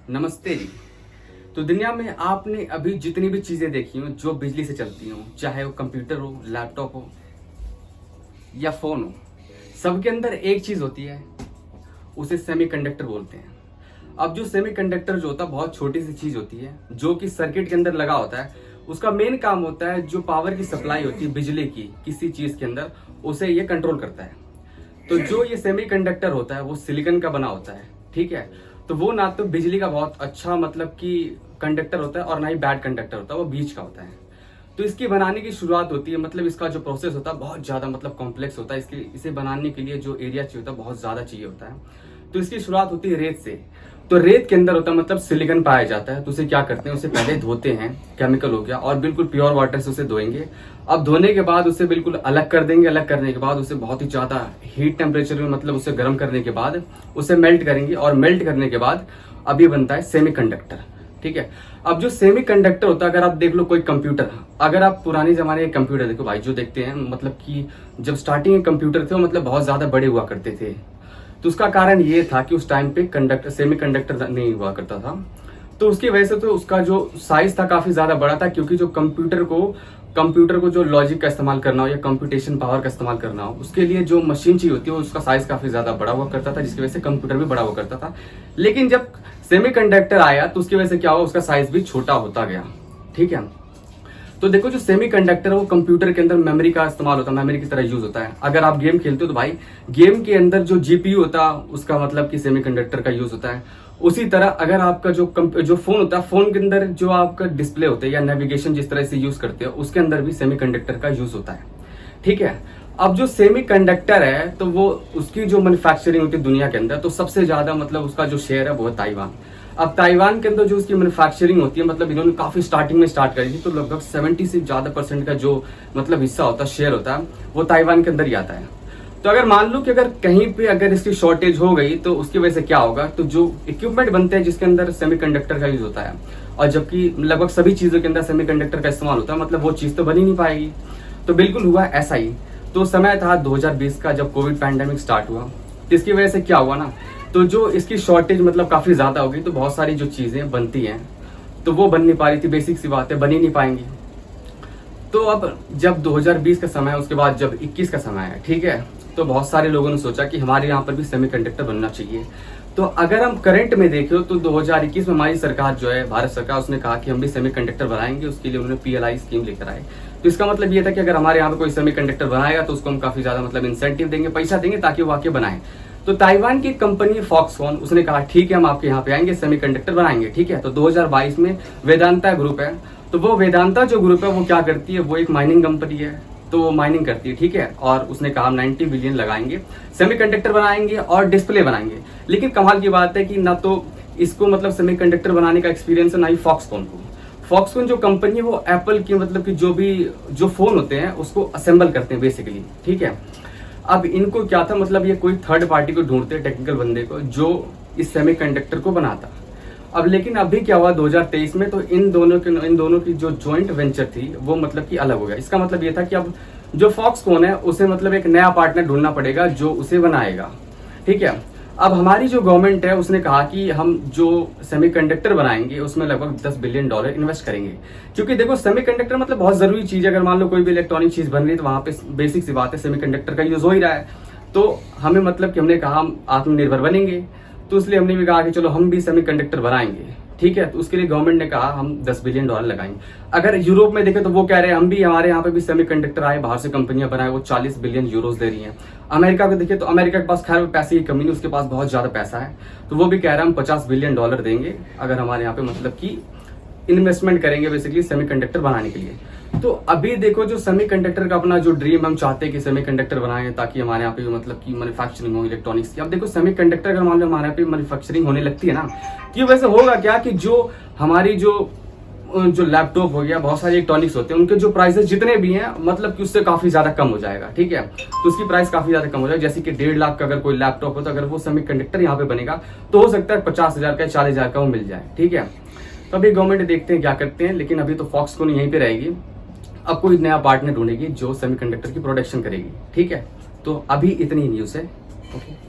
नमस्ते जी। तो दुनिया में आपने अभी जितनी भी चीज़ें देखी हो जो बिजली से चलती हो, चाहे वो कंप्यूटर हो, लैपटॉप हो या फ़ोन हो, सबके अंदर एक चीज़ होती है, उसे सेमीकंडक्टर बोलते हैं। अब जो सेमीकंडक्टर जो होता है बहुत छोटी सी चीज़ होती है जो कि सर्किट के अंदर लगा होता है। उसका मेन काम होता है जो पावर की सप्लाई होती है बिजली की किसी चीज़ के अंदर, उसे ये कंट्रोल करता है। तो जो ये सेमीकंडक्टर होता है वो सिलिकॉन का बना होता है, ठीक है। तो वो ना तो बिजली का बहुत अच्छा मतलब कि कंडक्टर होता है और ना ही बैड कंडक्टर होता है, वो बीच का होता है। तो इसकी बनाने की शुरुआत होती है, मतलब इसका जो प्रोसेस होता है बहुत ज़्यादा मतलब कॉम्प्लेक्स होता है। इसे बनाने के लिए जो एरिया चाहिए होता है बहुत ज़्यादा चाहिए होता है। तो इसकी शुरुआत होती है रेत से। तो रेत के अंदर होता है मतलब सिलिकॉन पाया जाता है। तो उसे क्या करते हैं, उसे पहले धोते हैं, केमिकल हो गया, और बिल्कुल प्योर वाटर से उसे धोएंगे। अब धोने के बाद उसे बिल्कुल अलग कर देंगे। अलग करने के बाद उसे बहुत ही ज़्यादा हीट टेम्परेचर में मतलब उसे गर्म करने के बाद उसे मेल्ट करेंगे, और मेल्ट करने के बाद अब ये बनता है सेमीकंडक्टर, ठीक है। अब जो सेमीकंडक्टर होता है, अगर आप देख लो कोई कंप्यूटर, अगर आप पुराने जमाने के कंप्यूटर देखो भाई, जो देखते हैं मतलब कि जब स्टार्टिंग के कंप्यूटर थे वो मतलब बहुत ज़्यादा बड़े हुआ करते थे। तो उसका कारण ये था कि उस टाइम पे सेमीकंडक्टर नहीं हुआ करता था। तो उसकी वजह से तो उसका जो साइज था काफी ज्यादा बड़ा था, क्योंकि जो कंप्यूटर को जो लॉजिक का इस्तेमाल करना हो या कंप्यूटेशन पावर का इस्तेमाल करना हो, उसके लिए जो मशीन चाहिए होती है उसका साइज काफी ज्यादा बड़ा हुआ करता था, जिसकी वजह से कंप्यूटर भी बड़ा हुआ करता था। लेकिन जब सेमीकंडक्टर आया तो उसकी वजह से क्या हुआ, उसका साइज भी छोटा होता गया, ठीक है। तो देखो जो सेमीकंडक्टर है वो कंप्यूटर के अंदर मेमोरी का इस्तेमाल होता है, मेमोरी की तरह यूज होता है। अगर आप गेम खेलते हो तो भाई गेम के अंदर जो जीपीयू होता है उसका मतलब कि सेमीकंडक्टर का यूज होता है। उसी तरह अगर आपका जो फोन होता है, फोन के अंदर जो आपका डिस्प्ले होता है या नेविगेशन जिस तरह से यूज करते हो, उसके अंदर भी सेमीकंडक्टर का यूज होता है, ठीक है। अब जो सेमीकंडक्टर है तो वो उसकी जो मैन्युफैक्चरिंग होती है दुनिया के अंदर, तो सबसे ज्यादा मतलब उसका जो शेयर है वो है ताइवान। अब ताइवान के अंदर जो उसकी मैन्युफैक्चरिंग होती है, मतलब इन्होंने काफी स्टार्टिंग में स्टार्ट करी थी, तो लगभग 70 से ज्यादा % का जो मतलब हिस्सा होता है, शेयर होता है, वो ताइवान के अंदर ही आता है। तो अगर मान लो कि अगर कहीं पे अगर इसकी शॉर्टेज हो गई तो उसकी वजह से क्या होगा, तो जो इक्विपमेंट बनते हैं जिसके अंदर सेमीकंडक्टर का यूज होता है, और जबकि लगभग सभी चीजों के अंदर सेमीकंडक्टर का इस्तेमाल होता है, मतलब वो चीज तो बनी नहीं पाएगी। तो बिल्कुल हुआ ऐसा ही। तो समय था 2020 का, जब कोविड पैंडेमिक स्टार्ट हुआ, तो इसकी वजह से क्या हुआ ना, तो जो इसकी शॉर्टेज मतलब काफी ज्यादा हो गई, तो बहुत सारी जो चीजें बनती हैं तो वो बन नहीं पा रही थी। बेसिक सी बात है, बन ही नहीं पाएंगी। तो अब जब 2020 का समय है, उसके बाद जब 21 का समय है, ठीक है, तो बहुत सारे लोगों ने सोचा कि हमारे यहाँ पर भी सेमीकंडक्टर बनना चाहिए। तो अगर हम करंट में देखें तो 2021 में हमारी सरकार जो है, भारत सरकार, उसने कहा कि हम भी सेमीकंडक्टर बनाएंगे। उसके लिए उन्होंने PLI स्कीम लेकर आए। तो इसका मतलब ये था कि अगर हमारे यहाँ पे कोई सेमीकंडक्टर बनाएगा तो उसको हम काफी ज्यादा मतलब इंसेंटिव देंगे, पैसा देंगे, ताकि वो आके बनाए। तो ताइवान की कंपनी फॉक्सकॉन, उसने कहा ठीक है हम आपके यहाँ पे आएंगे, सेमीकंडक्टर बनाएंगे, ठीक है। तो 2022 में वेदांता ग्रुप है, तो वो वेदांता जो ग्रुप है वो क्या करती है, वो एक माइनिंग कंपनी है, तो वो माइनिंग करती है, ठीक है। और उसने कहा हम 90 बिलियन लगाएंगे, सेमीकंडक्टर बनाएंगे और डिस्प्ले बनाएंगे। लेकिन कमाल की बात है कि ना तो इसको मतलब सेमीकंडक्टर बनाने का एक्सपीरियंस है, ना ही फॉक्सकॉन को। फॉक्सकॉन जो कंपनी है वो एप्पल की मतलब कि जो फोन होते हैं उसको असेंबल करते हैं बेसिकली, ठीक है। अब इनको क्या था, मतलब ये कोई थर्ड पार्टी को ढूंढते हैं, टेक्निकल बंदे को, जो इस सेमीकंडक्टर को बनाता। अब लेकिन अभी क्या हुआ 2023 में, तो इन दोनों की जो जॉइंट वेंचर थी वो मतलब कि अलग हो गया। इसका मतलब ये था कि अब जो फॉक्सकॉन है उसे मतलब एक नया पार्टनर ढूंढना पड़ेगा जो उसे बनाएगा, ठीक है। अब हमारी जो गवर्नमेंट है उसने कहा कि हम जो सेमीकंडक्टर बनाएंगे उसमें लगभग $10 बिलियन इन्वेस्ट करेंगे। क्योंकि देखो सेमीकंडक्टर मतलब बहुत जरूरी चीज है। अगर मान लो कोई भी इलेक्ट्रॉनिक चीज बन रही है तो वहां पे बेसिक सी बात है सेमीकंडक्टर का यूज हो ही रहा है। तो हमें मतलब कि हमने कहा हम आत्मनिर्भर बनेंगे, तो इसलिए हमने भी कहा कि चलो हम भी सेमीकंडक्टर बनाएंगे, ठीक है। तो उसके लिए गवर्नमेंट ने कहा हम $10 बिलियन लगाएंगे। अगर यूरोप में देखें तो वो कह रहे हैं हम भी, हमारे यहाँ पे भी सेमीकंडक्टर आए, बाहर से कंपनियां बनाए, वो 40 बिलियन यूरोस दे रही हैं। अमेरिका को देखें तो अमेरिका के पास खैर पैसे की कमी नहीं, उसके पास बहुत ज्यादा पैसा है, तो वो भी कह रहा है हम $50 बिलियन देंगे अगर हमारे यहाँ पे मतलब कि इन्वेस्टमेंट करेंगे बेसिकली सेमीकंडक्टर बनाने के लिए। तो अभी देखो जो सेमीकंडक्टर का अपना जो ड्रीम, हम चाहते हैं कि सेमीकंडक्टर बनाएं ताकि हमारे यहाँ पे मतलब कि मैन्युफैक्चरिंग हो इलेक्ट्रॉनिक्स की। अब देखो सेमीकंडक्टर अगर मान लो हमारे यहाँ पे मैन्युफैक्चरिंग होने लगती है ना, तो वैसे होगा क्या कि जो हमारी जो लैपटॉप हो गया, बहुत सारे इलेक्ट्रॉनिक्स होते हैं, उनके जो प्राइसेस जितने भी हैं मतलब कि उससे काफी ज्यादा कम हो जाएगा, ठीक है। तो उसकी प्राइस काफी ज्यादा कम हो जाएगा। जैसे कि 1.5 लाख का अगर कोई लैपटॉप हो, तो अगर वो सेमीकंडक्टर यहाँ पे बनेगा तो हो सकता है 50,000 का 40,000 का वो मिल जाए, ठीक है। तो अभी गवर्नमेंट देखते हैं क्या करते हैं, लेकिन अभी तो फॉक्सकॉन यहीं पे रहेगी। अब कोई नया पार्टनर ढूंढेगी जो सेमीकंडक्टर की प्रोडक्शन करेगी, ठीक है। तो अभी इतनी न्यूज़ है, ओके।